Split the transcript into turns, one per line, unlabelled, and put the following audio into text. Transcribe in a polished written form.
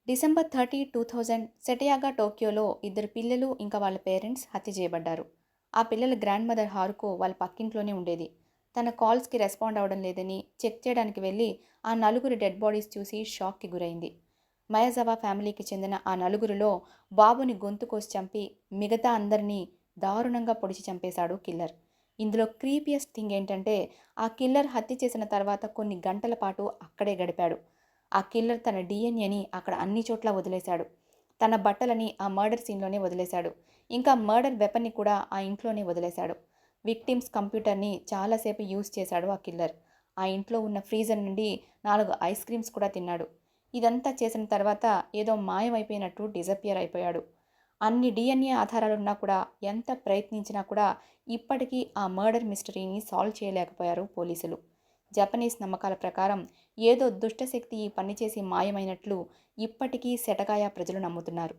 December 30, 2000 సెటయాగా టోక్యోలో ఇద్దరు పిల్లలు ఇంకా వాళ్ళ పేరెంట్స్ హత్య చేయబడ్డారు. ఆ పిల్లల గ్రాండ్ మదర్ హారుకో వాళ్ళ పక్కింట్లోనే ఉండేది. తన కాల్స్కి రెస్పాండ్ అవ్వడం లేదని చెక్ చేయడానికి వెళ్ళి ఆ నలుగురు డెడ్ బాడీస్ చూసి షాక్కి గురైంది. మయజావా ఫ్యామిలీకి చెందిన ఆ నలుగురిలో బాబుని గొంతు కోసి చంపి మిగతా అందరినీ దారుణంగా పొడిచి చంపేశాడు కిల్లర్. ఇందులో క్రీపియస్ట్ థింగ్ ఏంటంటే ఆ కిల్లర్ హత్య చేసిన తర్వాత కొన్ని గంటల పాటు అక్కడే గడిపాడు. ఆ కిల్లర్ తన డీఎన్ఏని అక్కడ అన్ని చోట్ల వదిలేశాడు. తన బట్టలని ఆ మర్డర్ సీన్లోనే వదిలేశాడు. ఇంకా మర్డర్ వెపన్ని కూడా ఆ ఇంట్లోనే వదిలేశాడు. విక్టిమ్స్ కంప్యూటర్ని చాలాసేపు యూజ్ చేశాడు ఆ కిల్లర్. ఆ ఇంట్లో ఉన్న ఫ్రీజర్ నుండి 4 ఐస్ క్రీమ్స్ కూడా తిన్నాడు. ఇదంతా చేసిన తర్వాత ఏదో మాయమైపోయినట్టు డిజపియర్ అయిపోయాడు. అన్ని డిఎన్ఏ ఆధారాలున్నా కూడా ఎంత ప్రయత్నించినా కూడా ఇప్పటికీ ఆ మర్డర్ మిస్టరీని సాల్వ్ చేయలేకపోయారు పోలీసులు. జపనీస్ నమ్మకాల ప్రకారం ఏదో దుష్టశక్తి ఈ పని చేసి మాయమైనట్లు ఇప్పటికీ సెటగాయ ప్రజలు నమ్ముతున్నారు.